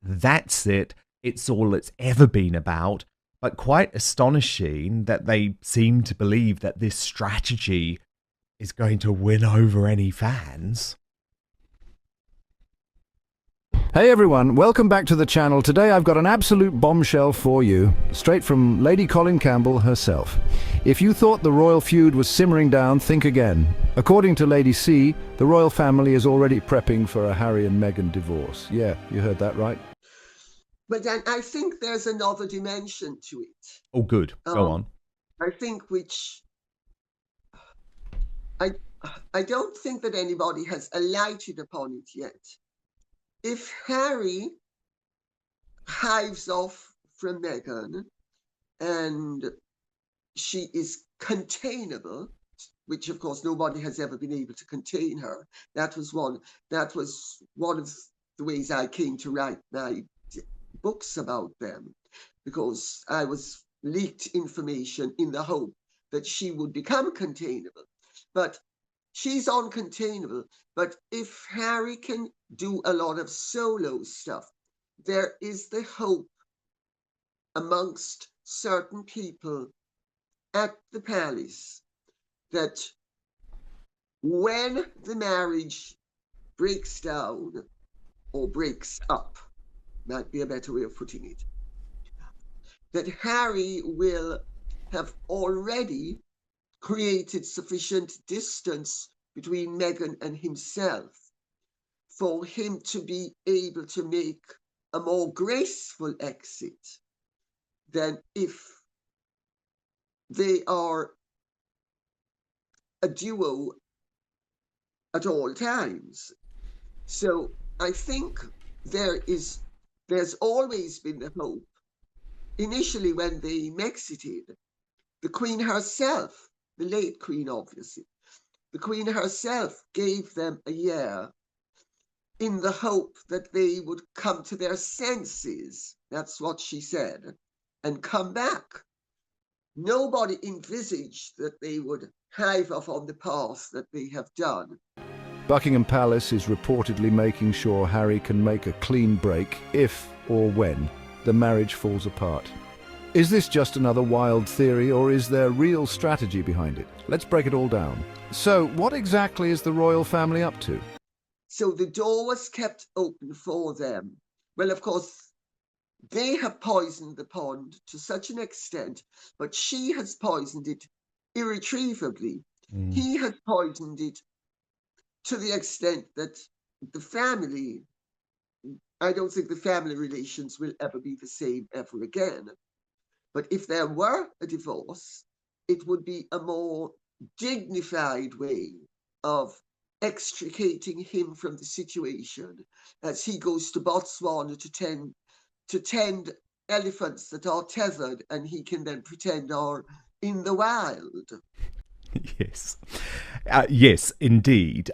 That's it. It's all it's ever been about. But quite astonishing that they seem to believe that this strategy is going to win over any fans. Hey everyone, welcome back to the channel. Today I've got an absolute bombshell for you, straight from Lady Colin Campbell herself. If you thought the royal feud was simmering down, think again. According to Lady C, the royal family is already prepping for a Harry and Meghan divorce. Yeah, you heard that right. But then I think there's another dimension to it. Oh, good. Go on. I think which I don't think that anybody has alighted upon it yet. If Harry hives off from Meghan and she is containable, which of course nobody has ever been able to contain her. That was one of the ways I came to write my books about them, because I was leaked information in the hope that she would become containable. But she's uncontainable. But if Harry can do a lot of solo stuff, there is the hope amongst certain people at the palace that when the marriage breaks down or breaks up, might be a better way of putting it, that Harry will have already created sufficient distance between Meghan and himself for him to be able to make a more graceful exit than if they are a duo at all times. So I think there's always been the hope. Initially, when they exited, the Queen herself, the late Queen obviously, the Queen herself gave them a year in the hope that they would come to their senses. That's what she said, and come back. Nobody envisaged that they would hive off on the path that they have done. Buckingham Palace is reportedly making sure Harry can make a clean break if or when the marriage falls apart. Is this just another wild theory, or is there real strategy behind it? Let's break it all down. So, what exactly is the royal family up to? So the door was kept open for them. Well, of course, they have poisoned the pond to such an extent, but she has poisoned it irretrievably. He has poisoned it to the extent that the family, I don't think the family relations will ever be the same ever again. But if there were a divorce, it would be a more dignified way of extricating him from the situation as he goes to Botswana to tend elephants that are tethered and he can then pretend are in the wild. Yes. Yes, indeed.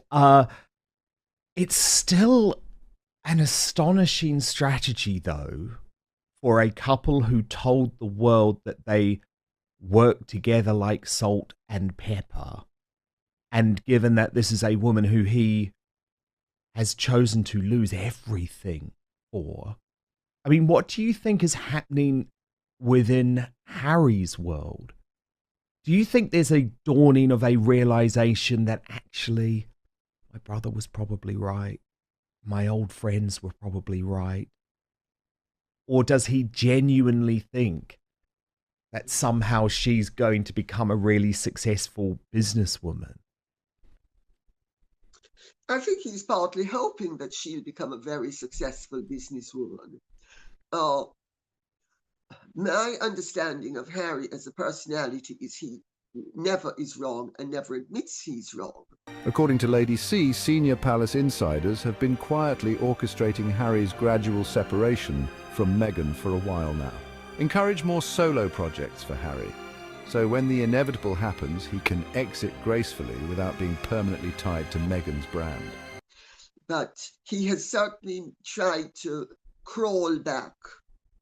It's still an astonishing strategy, though, for a couple who told the world that they work together like salt and pepper. And given that this is a woman who he has chosen to lose everything for, I mean, what do you think is happening within Harry's world? Do you think there's a dawning of a realization that actually my brother was probably right, my old friends were probably right? Or does he genuinely think that somehow she's going to become a really successful businesswoman? I think he's partly hoping that she'll become a very successful businesswoman. My understanding of Harry as a personality is he never is wrong and never admits he's wrong. According to Lady C, senior palace insiders have been quietly orchestrating Harry's gradual separation from Meghan for a while now. Encourage more solo projects for Harry, so when the inevitable happens, he can exit gracefully without being permanently tied to Meghan's brand. But he has certainly tried to crawl back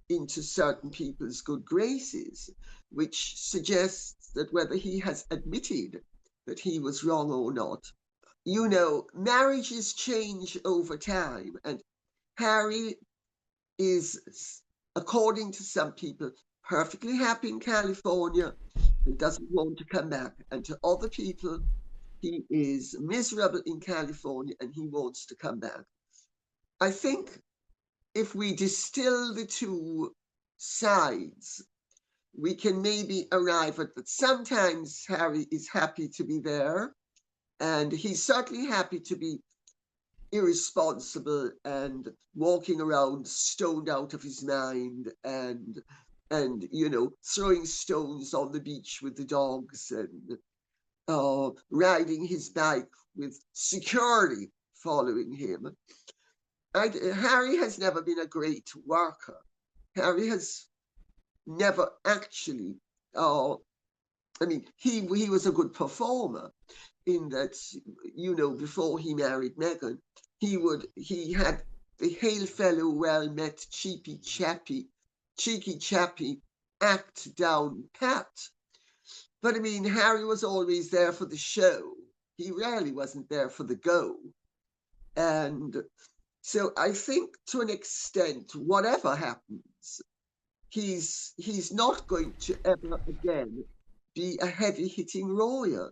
into certain people's good graces, which suggests that whether he has admitted that he was wrong or not, marriages change over time, and Harry is, according to some people, perfectly happy in California and doesn't want to come back. And to other people, he is miserable in California and he wants to come back. I think if we distill the two sides, we can maybe arrive at that sometimes Harry is happy to be there, and he's certainly happy to be irresponsible and walking around stoned out of his mind and throwing stones on the beach with the dogs and riding his bike with security following him. Harry has never been a great worker. Harry has never actually, he was a good performer in that, before he married Meghan, he had the hail fellow well met cheeky chappy act down pat. But Harry was always there for the show. He rarely wasn't there for the go. And so I think to an extent, whatever happens, he's not going to ever again be a heavy-hitting royal,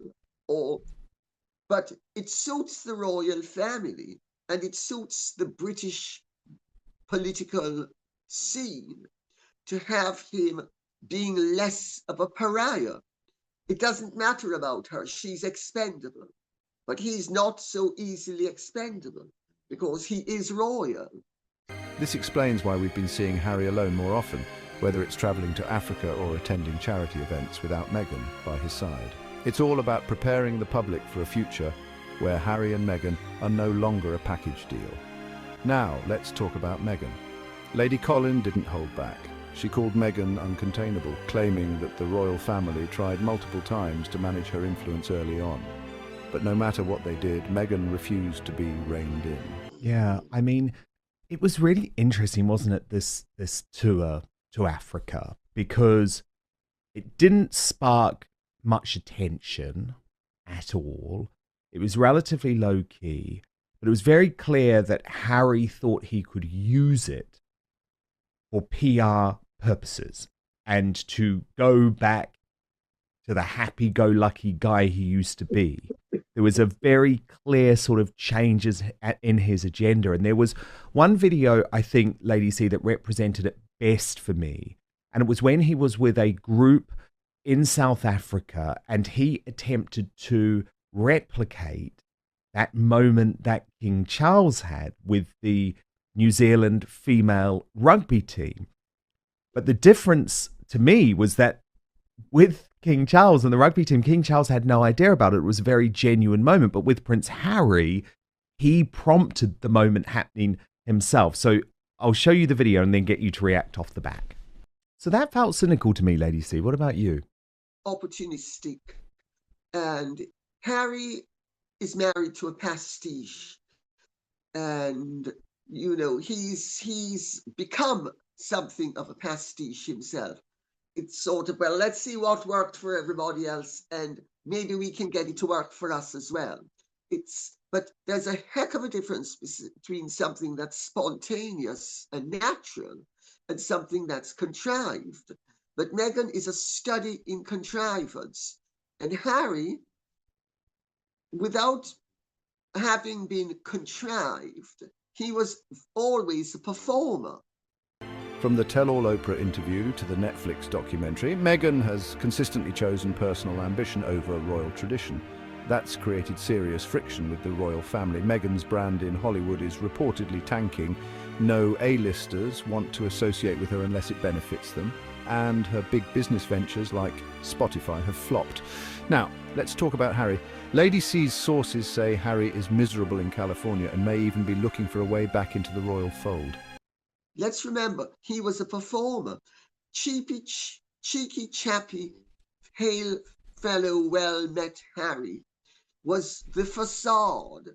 but it suits the royal family and it suits the British political scene to have him being less of a pariah. It doesn't matter about her, she's expendable, but he's not so easily expendable because he is royal. This explains why we've been seeing Harry alone more often, whether it's travelling to Africa or attending charity events without Meghan by his side. It's all about preparing the public for a future where Harry and Meghan are no longer a package deal. Now, let's talk about Meghan. Lady Colin didn't hold back. She called Meghan uncontainable, claiming that the royal family tried multiple times to manage her influence early on. But no matter what they did, Meghan refused to be reined in. Yeah, it was really interesting, wasn't it, this tour to Africa, because it didn't spark much attention at all. It was relatively low-key, but it was very clear that Harry thought he could use it for PR purposes and to go back to the happy-go-lucky guy he used to be. There was a very clear sort of changes in his agenda. And there was one video, I think, Lady C, that represented it best for me. And it was when he was with a group in South Africa and he attempted to replicate that moment that King Charles had with the New Zealand female rugby team. But the difference to me was that with King Charles and the rugby team, King Charles had no idea about it. It was a very genuine moment. But with Prince Harry, he prompted the moment happening himself. So I'll show you the video and then get you to react off the back. So that felt cynical to me, Lady C. What about you? Opportunistic. And Harry is married to a pastiche. And, he's become something of a pastiche himself. It's sort of, well, let's see what worked for everybody else and maybe we can get it to work for us as well. But there's a heck of a difference between something that's spontaneous and natural and something that's contrived. But Meghan is a study in contrivance. And Harry, without having been contrived, he was always a performer. From the tell-all Oprah interview to the Netflix documentary, Meghan has consistently chosen personal ambition over royal tradition. That's created serious friction with the royal family. Meghan's brand in Hollywood is reportedly tanking. No A-listers want to associate with her unless it benefits them. And her big business ventures like Spotify have flopped. Now, let's talk about Harry. Lady C's sources say Harry is miserable in California and may even be looking for a way back into the royal fold. Let's remember, he was a performer. Cheeky chappy, hail fellow well-met Harry was the facade.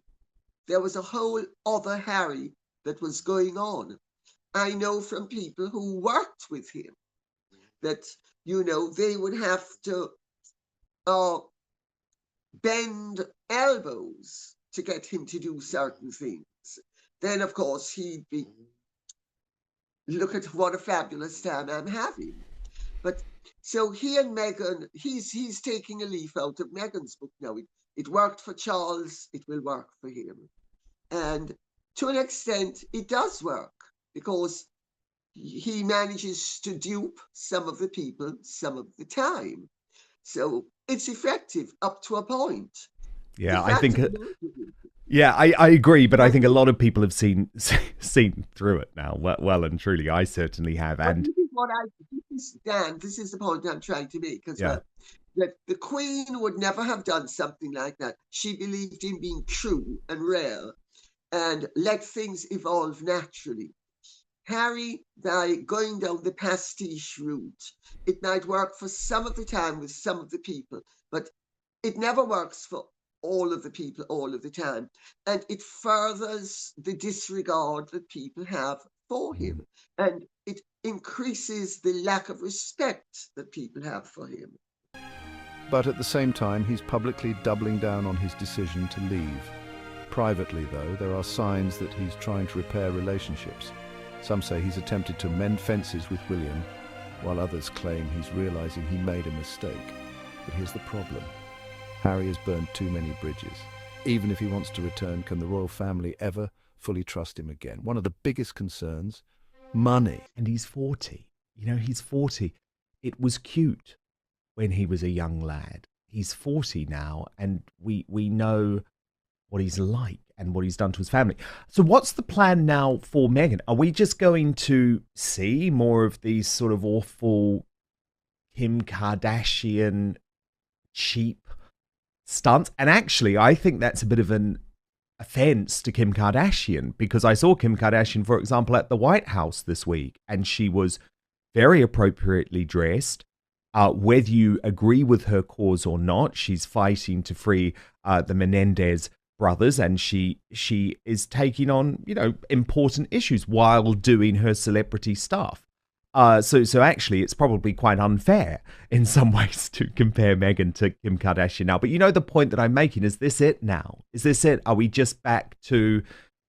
There was a whole other Harry that was going on. I know from people who worked with him that, they would have to bend elbows to get him to do certain things. Then, of course, he'd be look at what a fabulous time I'm having. But so he and Meghan, he's taking a leaf out of Meghan's book now. It worked for Charles, it will work for him. And to an extent, it does work because he manages to dupe some of the people some of the time. So it's effective up to a point. Yeah, I think. Yeah, I agree, but I think a lot of people have seen through it now, well and truly. I certainly have. And this is the point I'm trying to make as well. That the Queen would never have done something like that. She believed in being true and real and let things evolve naturally. Harry, by going down the pastiche route, it might work for some of the time with some of the people, but it never works for all of the people all of the time. And it furthers the disregard that people have for him. And it increases the lack of respect that people have for him. But at the same time, he's publicly doubling down on his decision to leave. Privately, though, there are signs that he's trying to repair relationships. Some say he's attempted to mend fences with William, while others claim he's realizing he made a mistake. But here's the problem. Harry has burned too many bridges. Even if he wants to return, can the royal family ever fully trust him again? One of the biggest concerns, money. And he's 40. He's 40. It was cute when he was a young lad. He's 40 now, and we know what he's like and what he's done to his family. So what's the plan now for Meghan? Are we just going to see more of these sort of awful Kim Kardashian cheap stunts? And actually, I think that's a bit of an offense to Kim Kardashian, because I saw Kim Kardashian, for example, at the White House this week, and she was very appropriately dressed. Whether you agree with her cause or not, she's fighting to free the Menendez brothers, and she is taking on, important issues while doing her celebrity stuff. So actually, it's probably quite unfair in some ways to compare Meghan to Kim Kardashian now. But the point that I'm making, is this it now? Is this it? Are we just back to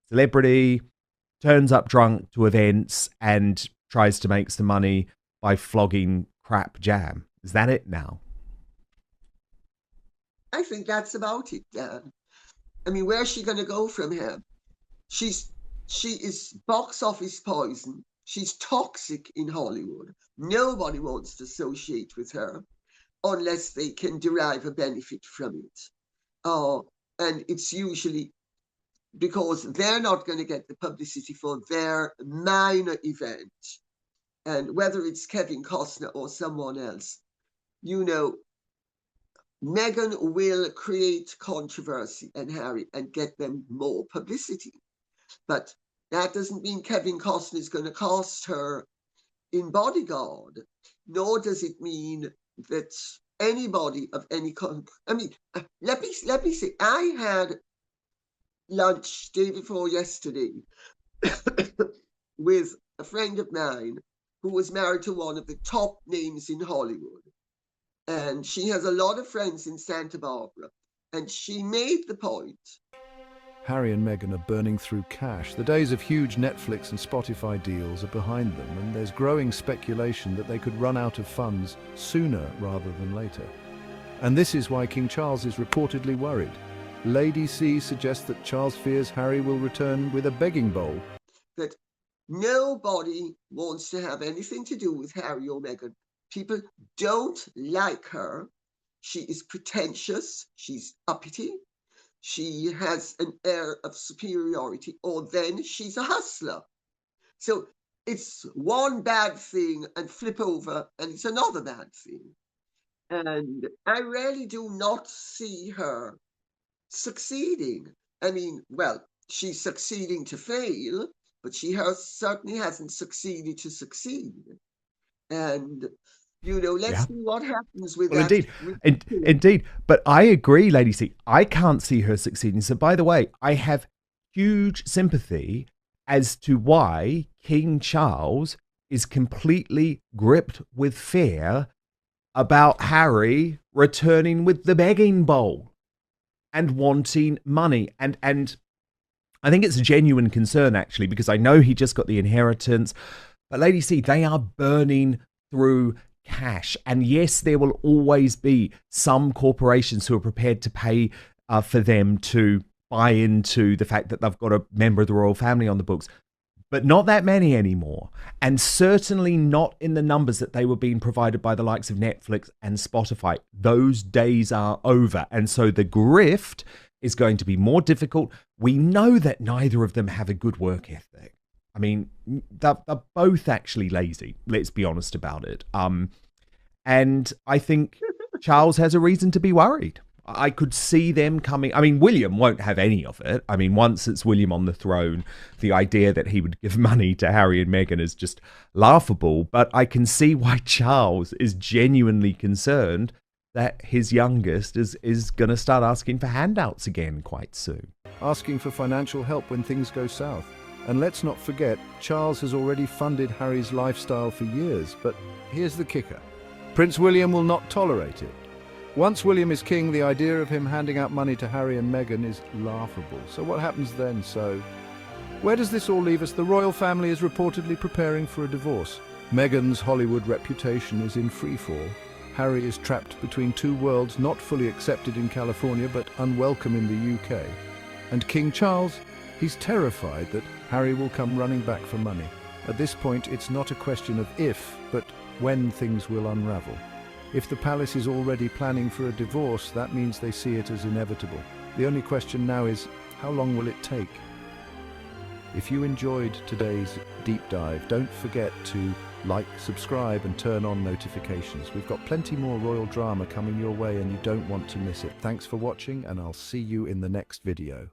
celebrity, turns up drunk to events and tries to make some money by flogging crap jam? Is that it now? I think that's about it, Dan. I mean, where's she going to go from here? She is box office poison. She's toxic in Hollywood. Nobody wants to associate with her unless they can derive a benefit from it. And it's usually because they're not going to get the publicity for their minor event. And whether it's Kevin Costner or someone else, Meghan will create controversy and Harry and get them more publicity. But that doesn't mean Kevin Costner is going to cost her in Bodyguard, nor does it mean that anybody of any let me say, I had lunch day before yesterday with a friend of mine who was married to one of the top names in Hollywood. And she has a lot of friends in Santa Barbara. And she made the point. Harry and Meghan are burning through cash. The days of huge Netflix and Spotify deals are behind them, and there's growing speculation that they could run out of funds sooner rather than later. And this is why King Charles is reportedly worried. Lady C suggests that Charles fears Harry will return with a begging bowl. That nobody wants to have anything to do with Harry or Meghan. People don't like her. She is pretentious. She's uppity. She has an air of superiority, or then she's a hustler. So it's one bad thing and flip over, and it's another bad thing. And I really do not see her succeeding. I mean, well, she's succeeding to fail, but she certainly hasn't succeeded to succeed. And let's see what happens with that. Indeed. But I agree, Lady C. I can't see her succeeding. So, by the way, I have huge sympathy as to why King Charles is completely gripped with fear about Harry returning with the begging bowl and wanting money. And I think it's a genuine concern, actually, because I know he just got the inheritance. But Lady C, they are burning through cash. And yes, there will always be some corporations who are prepared to pay for them to buy into the fact that they've got a member of the royal family on the books. But not that many anymore. And certainly not in the numbers that they were being provided by the likes of Netflix and Spotify. Those days are over. And so the grift is going to be more difficult. We know that neither of them have a good work ethic. I mean, they're both actually lazy. Let's be honest about it. And I think Charles has a reason to be worried. I could see them coming. I mean, William won't have any of it. I mean, once it's William on the throne, the idea that he would give money to Harry and Meghan is just laughable. But I can see why Charles is genuinely concerned that his youngest is going to start asking for handouts again quite soon. Asking for financial help when things go south. And let's not forget, Charles has already funded Harry's lifestyle for years. But here's the kicker. Prince William will not tolerate it. Once William is king, the idea of him handing out money to Harry and Meghan is laughable. So what happens then? So where does this all leave us? The royal family is reportedly preparing for a divorce. Meghan's Hollywood reputation is in freefall. Harry is trapped between two worlds, not fully accepted in California, but unwelcome in the UK. And King Charles, he's terrified that Harry will come running back for money. At this point, it's not a question of if, but when things will unravel. If the palace is already planning for a divorce, that means they see it as inevitable. The only question now is, how long will it take? If you enjoyed today's deep dive, don't forget to like, subscribe and turn on notifications. We've got plenty more royal drama coming your way and you don't want to miss it. Thanks for watching and I'll see you in the next video.